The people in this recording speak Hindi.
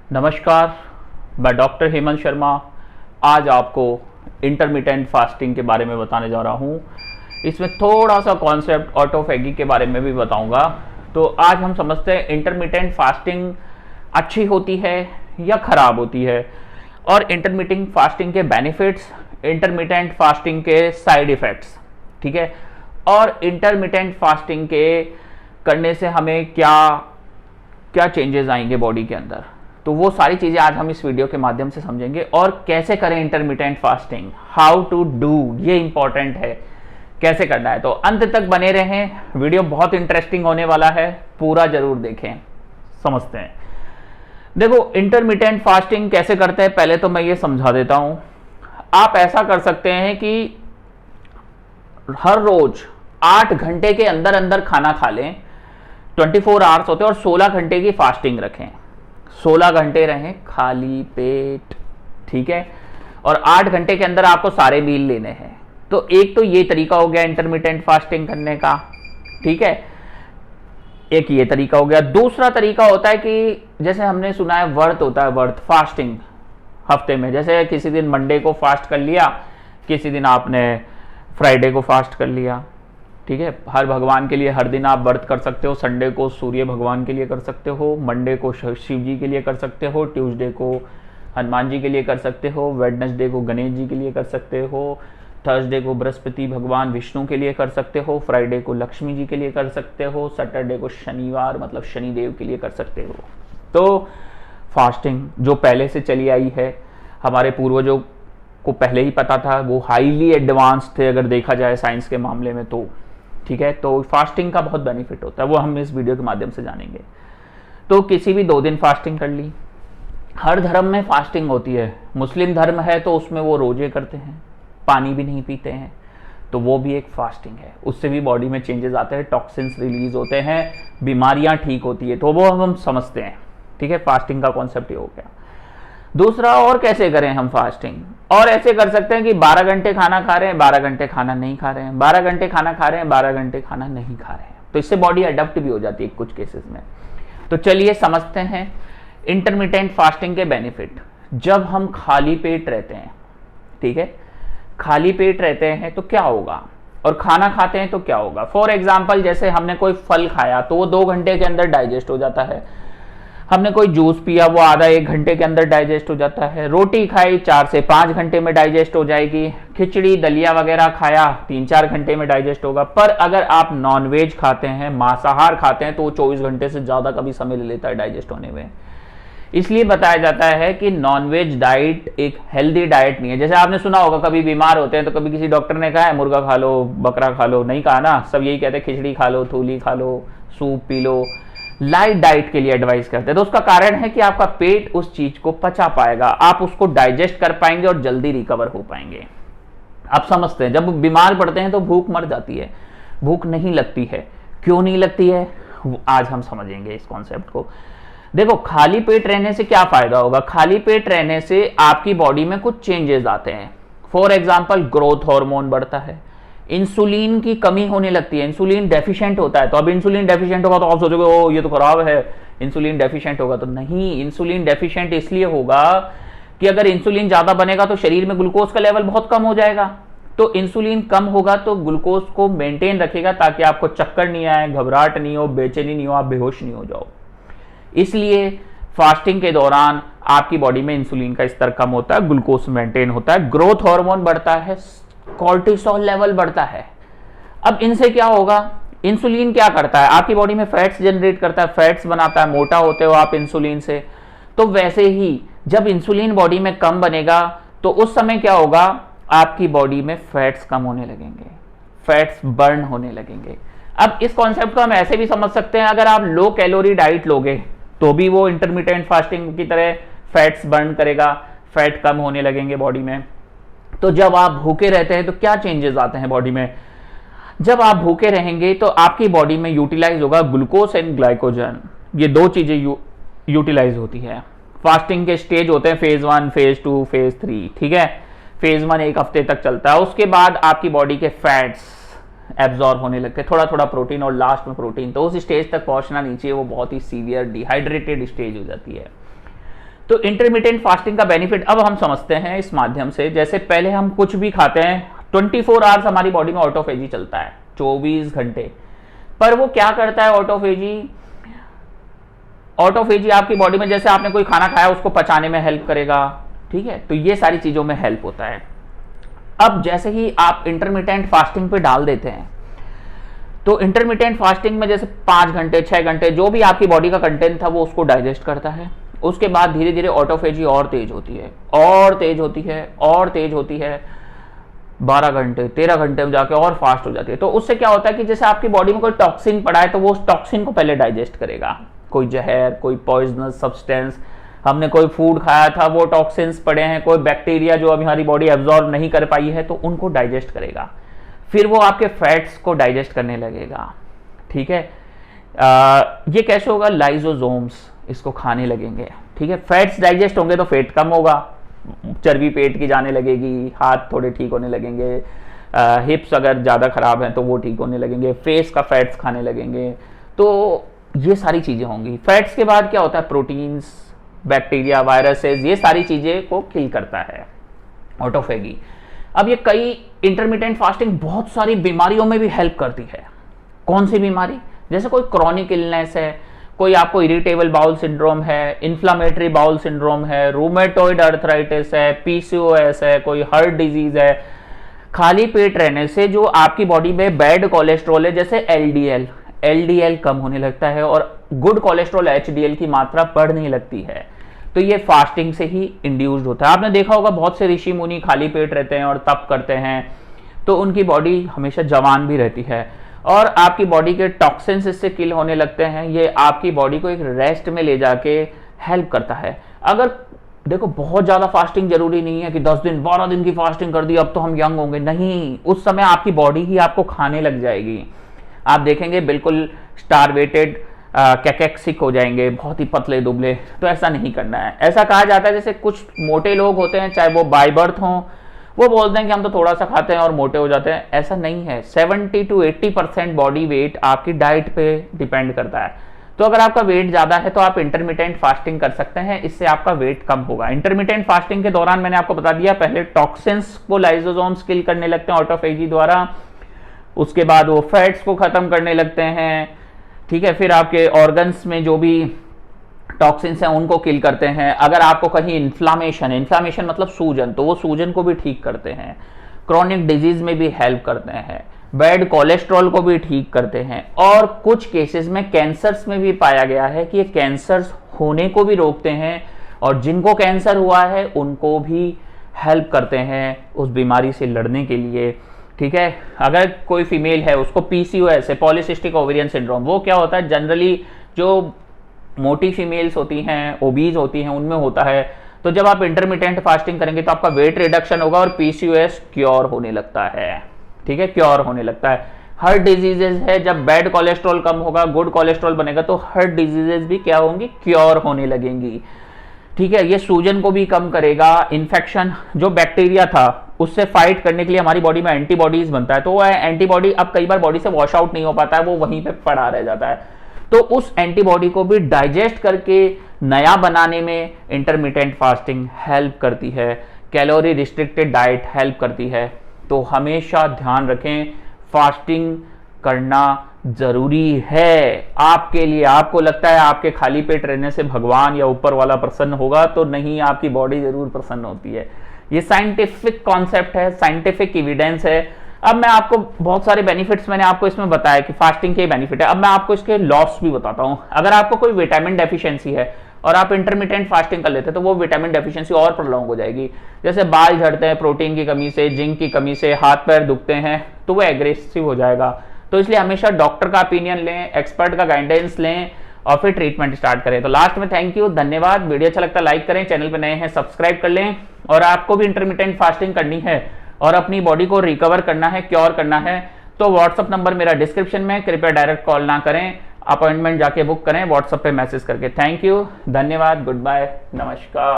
नमस्कार, मैं डॉक्टर हेमंत शर्मा आज आपको इंटरमिटेंट फास्टिंग के बारे में बताने जा रहा हूँ। इसमें थोड़ा सा कॉन्सेप्ट ऑटोफेगी के बारे में भी बताऊँगा। तो आज हम समझते हैं इंटरमिटेंट फास्टिंग अच्छी होती है या ख़राब होती है, और इंटरमिटेंट फास्टिंग के बेनिफिट्स, इंटरमिटेंट फास्टिंग के साइड इफ़ेक्ट्स, ठीक है, और इंटरमिटेंट फास्टिंग के करने से हमें क्या क्या चेंजेस आएंगे बॉडी के अंदर। तो वो सारी चीज़ें आज हम इस वीडियो के माध्यम से समझेंगे। और कैसे करें intermittent fasting, how to do, ये इंपॉर्टेंट है, कैसे करना है। तो अंत तक बने रहें, वीडियो बहुत इंटरेस्टिंग होने वाला है, पूरा जरूर देखें। समझते हैं। देखो, इंटरमिटेंट फास्टिंग कैसे करते हैं, पहले तो मैं ये समझा देता हूं। आप ऐसा कर सकते हैं कि हर रोज 8 घंटे के अंदर अंदर खाना खा लें। 24 आवर्स होते हैं, और 16 घंटे की फास्टिंग रखें। 16 घंटे रहें खाली पेट, ठीक है, और 8 घंटे के अंदर आपको सारे मील लेने हैं। तो एक तो ये तरीका हो गया इंटरमिटेंट फास्टिंग करने का, ठीक है, एक ये तरीका हो गया। दूसरा तरीका होता है कि जैसे हमने सुना है व्रत होता है, व्रत फास्टिंग हफ्ते में, जैसे किसी दिन मंडे को फास्ट कर लिया, किसी दिन आपने फ्राइडे को फास्ट कर लिया, ठीक है। हर भगवान के लिए हर दिन आप व्रत कर सकते हो। संडे को सूर्य भगवान के लिए कर सकते हो, मंडे को शिव जी के लिए कर सकते हो, ट्यूसडे को हनुमान जी के लिए कर सकते हो, वेडनेसडे को गणेश जी के लिए कर सकते हो, थर्सडे को बृहस्पति भगवान विष्णु के लिए कर सकते हो, फ्राइडे को लक्ष्मी जी के लिए कर सकते हो, सैटरडे को शनिवार मतलब शनिदेव के लिए कर सकते हो। तो फास्टिंग जो पहले से चली आई है, हमारे पूर्वजों को पहले ही पता था, वो हाईली एडवांस थे अगर देखा जाए साइंस के मामले में, तो ठीक है। तो फास्टिंग का बहुत बेनिफिट होता है, वो हम इस वीडियो के माध्यम से जानेंगे। तो किसी भी 2 दिन फास्टिंग कर ली। हर धर्म में फास्टिंग होती है। मुस्लिम धर्म है तो उसमें वो रोजे करते हैं, पानी भी नहीं पीते हैं, तो वो भी एक फास्टिंग है। उससे भी बॉडी में चेंजेस आते हैं, टॉक्सिन्स रिलीज होते हैं, बीमारियां ठीक होती है, तो वो हम समझते हैं, ठीक है। फास्टिंग का कॉन्सेप्ट ये हो गया। दूसरा, और कैसे करें हम फास्टिंग, और ऐसे कर सकते हैं कि 12 घंटे खाना खा रहे हैं, 12 घंटे खाना नहीं खा रहे हैं, 12 घंटे खाना खा रहे हैं, 12 घंटे खाना नहीं खा रहे हैं। तो इससे बॉडी अडॉप्ट भी हो जाती है कुछ केसेस में। तो चलिए समझते हैं इंटरमिटेंट फास्टिंग के बेनिफिट। जब हम खाली पेट रहते हैं, ठीक है, खाली पेट रहते हैं तो क्या होगा, और खाना खाते हैं तो क्या होगा। फॉर एग्जाम्पल, जैसे हमने कोई फल खाया तो वो 2 घंटे के अंदर डाइजेस्ट हो जाता है। हमने कोई जूस पिया, वो आधा 1 घंटे के अंदर डाइजेस्ट हो जाता है। रोटी खाई 4 से 5 घंटे में डाइजेस्ट हो जाएगी। खिचड़ी दलिया वगैरह खाया 3-4 घंटे में डाइजेस्ट होगा। पर अगर आप नॉनवेज खाते हैं, मांसाहार खाते हैं, तो वो 24 घंटे से ज्यादा का भी समय ले लेता है डाइजेस्ट होने में। इसलिए बताया जाता है कि नॉनवेज डाइट एक हेल्दी डाइट नहीं है। जैसे आपने सुना होगा, कभी बीमार होते हैं तो कभी किसी डॉक्टर ने कहा है मुर्गा खा लो, बकरा खा लो, नहीं कहा ना, सब यही कहते हैं खिचड़ी खा लो, थूली खा लो, soup P low, light diet के लिए एडवाइस करते हैं। तो उसका कारण है कि आपका पेट उस चीज को पचा पाएगा, आप उसको डाइजेस्ट कर पाएंगे और जल्दी रिकवर हो पाएंगे। आप समझते हैं, जब बीमार पड़ते हैं तो भूख मर जाती है, भूख नहीं लगती है। क्यों नहीं लगती है, आज हम समझेंगे इस कॉन्सेप्ट को। देखो, खाली पेट रहने से क्या फायदा होगा। खाली पेट रहने से आपकी बॉडी में कुछ चेंजेस आते हैं। फॉर एग्जाम्पल, ग्रोथ हार्मोन बढ़ता है, इंसुलिन की कमी होने लगती है, इंसुलिन डेफिशिएंट होता है। तो अब इंसुलिन डेफिशिएंट होगा तो आप सोचोगे ओ ये तो खराब है, इंसुलिन डेफिशिएंट होगा। तो नहीं, इंसुलिन डेफिशिएंट इसलिए होगा कि अगर इंसुलिन ज्यादा बनेगा तो शरीर में ग्लूकोज का लेवल बहुत कम हो जाएगा। तो इंसुलिन कम होगा तो ग्लूकोज को मेंटेन रखेगा, ताकि आपको चक्कर नहीं आए, घबराहट नहीं हो, बेचैनी नहीं हो, आप बेहोश नहीं हो जाओ। इसलिए फास्टिंग के दौरान आपकी बॉडी में इंसुलिन का स्तर कम होता है, ग्लूकोज मेंटेन होता है, ग्रोथ हार्मोन बढ़ता है, कॉर्टिसोल लेवल बढ़ता है। अब इनसे क्या होगा, इंसुलिन क्या करता है, आपकी बॉडी में फैट्स जनरेट करता है, फैट्स बनाता है, मोटा होते हो आप इंसुलिन से। तो वैसे ही जब इंसुलिन बॉडी में कम बनेगा तो उस समय क्या होगा, आपकी बॉडी में फैट्स कम होने लगेंगे, फैट्स बर्न होने लगेंगे। अब इस कॉन्सेप्ट को हम ऐसे भी समझ सकते हैं, अगर आप लो कैलोरी डाइट लोगे तो भी वो इंटरमिटेंट फास्टिंग की तरह फैट्स बर्न करेगा, फैट कम होने लगेंगे बॉडी में। तो जब आप भूखे रहते हैं तो क्या चेंजेस आते हैं बॉडी में। जब आप भूखे रहेंगे तो आपकी बॉडी में यूटिलाइज होगा ग्लूकोज एंड ग्लाइकोजन, ये 2 चीजें यूटिलाइज होती है। फास्टिंग के स्टेज होते हैं फेज 1, फेज 2, फेज 3, ठीक है। फेज 1 1 हफ्ते तक चलता है, उसके बाद आपकी बॉडी के फैट्स एब्जॉर्ब होने लगते हैं, थोड़ा थोड़ा प्रोटीन और लास्ट में प्रोटीन। तो उस स्टेज तक पहुंचना नीचे वो बहुत ही सीवियर डिहाइड्रेटेड स्टेज हो जाती है। तो इंटरमिटेंट फास्टिंग का बेनिफिट अब हम समझते हैं इस माध्यम से। जैसे पहले हम कुछ भी खाते हैं, 24 आवर्स हमारी बॉडी में ऑटोफेजी चलता है, 24 घंटे। पर वो क्या करता है ऑटोफेजी? ऑटोफेजी आपकी बॉडी में, जैसे आपने कोई खाना खाया उसको पचाने में हेल्प करेगा, ठीक है, तो ये सारी चीजों में हेल्प होता है। अब जैसे ही आप इंटरमिटेंट फास्टिंग पे डाल देते हैं, तो इंटरमिटेंट फास्टिंग में जैसे 5 घंटे 6 घंटे जो भी आपकी बॉडी का कंटेंट था वो उसको डाइजेस्ट करता है। उसके बाद धीरे धीरे ऑटोफेजी और तेज होती है और तेज होती है और तेज होती है, 12 घंटे 13 घंटे में जाके और फास्ट हो जाती है। तो उससे क्या होता है कि जैसे आपकी बॉडी में कोई टॉक्सिन पड़ा है तो वो उस टॉक्सिन को पहले डाइजेस्ट करेगा। कोई जहर, कोई पॉइजनस सब्सटेंस, हमने कोई फूड खाया था वो टॉक्सिन्स पड़े हैं, कोई बैक्टीरिया जो अभी हमारी बॉडी एब्जॉर्ब नहीं कर पाई है तो उनको डाइजेस्ट करेगा। फिर वो आपके फैट्स को डाइजेस्ट करने लगेगा, ठीक है। ये कैसे होगा? लाइजोसोम्स इसको खाने लगेंगे, ठीक है। फैट्स डाइजेस्ट होंगे तो फेट कम होगा, चर्बी पेट की जाने लगेगी, हाथ थोड़े ठीक होने लगेंगे, हिप्स अगर ज़्यादा खराब हैं तो वो ठीक होने लगेंगे, फेस का फैट्स खाने लगेंगे। तो ये सारी चीज़ें होंगी। फैट्स के बाद क्या होता है? प्रोटीन्स, बैक्टीरिया, वायरसेस, ये सारी चीज़ें को किल करता है ऑटोफेगी। अब ये कई इंटरमिटेंट फास्टिंग बहुत सारी बीमारियों में भी हेल्प करती है। कौन सी बीमारी? जैसे कोई क्रॉनिक इलनेस है, कोई आपको इरिटेबल बाउल सिंड्रोम है, इन्फ्लामेटरी बाउल सिंड्रोम है, रूमेटॉइड अर्थराइटिस है, पीसीओएस है, कोई हार्ट डिजीज है। खाली पेट रहने से जो आपकी बॉडी में बैड कोलेस्ट्रॉल है, जैसे एलडीएल कम होने लगता है और गुड कोलेस्ट्रॉल एचडीएल की मात्रा बढ़ने लगती है। तो ये फास्टिंग से ही इंड्यूस्ड होता है। आपने देखा होगा बहुत से ऋषि मुनि खाली पेट रहते हैं और तप करते हैं तो उनकी बॉडी हमेशा जवान भी रहती है और आपकी बॉडी के टॉक्सिन्स इससे किल होने लगते हैं। ये आपकी बॉडी को एक रेस्ट में ले जाके हेल्प करता है। अगर देखो बहुत ज्यादा फास्टिंग जरूरी नहीं है कि 10 दिन 12 दिन की फास्टिंग कर दी अब तो हम यंग होंगे, नहीं, उस समय आपकी बॉडी ही आपको खाने लग जाएगी। आप देखेंगे बिल्कुल स्टारवेटेड कैकेक्सिक हो जाएंगे, बहुत ही पतले दुबले। तो ऐसा नहीं करना है। ऐसा कहा जाता है जैसे कुछ मोटे लोग होते हैं, चाहे वो बाय बर्थ हों, वो बोलते हैं कि हम तो थोड़ा सा खाते हैं और मोटे हो जाते हैं। ऐसा नहीं है। 70 to 80% बॉडी वेट आपकी डाइट पे डिपेंड करता है। तो अगर आपका वेट ज्यादा है तो आप इंटरमिटेंट फास्टिंग कर सकते हैं, इससे आपका वेट कम होगा। इंटरमिटेंट फास्टिंग के दौरान मैंने आपको बता दिया, पहले टॉक्सिन्स को लाइसोसोम्स किल करने लगते हैं ऑटोफेजी द्वारा, उसके बाद वो फैट्स को खत्म करने लगते हैं, ठीक है। फिर आपके ऑर्गन्स में जो भी टॉक्सिन्स हैं उनको किल करते हैं। अगर आपको कहीं इन्फ्लामेशन मतलब सूजन, तो वो सूजन को भी ठीक करते हैं। क्रॉनिक डिजीज में भी हेल्प करते हैं, बैड कोलेस्ट्रॉल को भी ठीक करते हैं और कुछ केसेस में कैंसर्स में भी पाया गया है कि ये कैंसर्स होने को भी रोकते हैं और जिनको कैंसर हुआ है उनको भी हेल्प करते हैं उस बीमारी से लड़ने के लिए, ठीक है। अगर कोई फीमेल है उसको पीसीओएस है, पॉलीसिस्टिक ओवेरियन सिंड्रोम, वो क्या होता है जनरली जो मोटी फीमेल्स होती हैं, ओबीज होती हैं, उनमें होता है। तो जब आप इंटरमिटेंट फास्टिंग करेंगे तो आपका वेट रिडक्शन होगा और पीसीओएस क्योर होने लगता है, ठीक है, क्योर होने लगता है। हार्ट डिजीजेज है, जब बैड कोलेस्ट्रॉल कम होगा, गुड कोलेस्ट्रॉल बनेगा तो हार्ट डिजीजेज भी क्या होंगी? क्योर होने लगेंगी, ठीक है। ये सूजन को भी कम करेगा। इन्फेक्शन, जो बैक्टीरिया था उससे फाइट करने के लिए हमारी बॉडी में एंटीबॉडीज बनता है, तो वो एंटीबॉडी अब कई बार बॉडी से वॉश आउट नहीं हो पाता है, वो वहीं पे पड़ा रह जाता है। तो उस एंटीबॉडी को भी डाइजेस्ट करके नया बनाने में इंटरमिटेंट फास्टिंग हेल्प करती है। कैलोरी रिस्ट्रिक्टेड डाइट हेल्प करती है। तो हमेशा ध्यान रखें, फास्टिंग करना जरूरी है आपके लिए। आपको लगता है आपके खाली पेट रहने से भगवान या ऊपर वाला प्रसन्न होगा, तो नहीं, आपकी बॉडी जरूर प्रसन्न होती है। ये साइंटिफिक कॉन्सेप्ट है, साइंटिफिक एविडेंस है। अब मैं आपको बहुत सारे बेनिफिट्स मैंने आपको इसमें बताया कि फास्टिंग के बेनिफिट है। अब मैं आपको इसके लॉस भी बताता हूं। अगर आपको कोई विटामिन डेफिशिएंसी है और आप इंटरमिटेंट फास्टिंग कर लेते हैं तो वो विटामिन डेफिशिएंसी और प्रोलॉन्ग हो जाएगी। जैसे बाल झड़ते हैं प्रोटीन की कमी से, जिंक की कमी से, हाथ पैर दुखते हैं, तो वो एग्रेसिव हो जाएगा। तो इसलिए हमेशा डॉक्टर का ओपिनियन लें, एक्सपर्ट का गाइडेंस लें और फिर ट्रीटमेंट स्टार्ट करें। तो लास्ट में थैंक यू, धन्यवाद। वीडियो अच्छा लगता है लाइक करें, चैनल पे नए हैं सब्सक्राइब कर लें। और आपको भी इंटरमिटेंट फास्टिंग करनी है और अपनी बॉडी को रिकवर करना है, क्योर करना है, तो व्हाट्सअप नंबर मेरा डिस्क्रिप्शन में, कृपया डायरेक्ट कॉल ना करें, अपॉइंटमेंट जाके बुक करें व्हाट्सएप पे मैसेज करके। थैंक यू, धन्यवाद, गुड बाय, नमस्कार।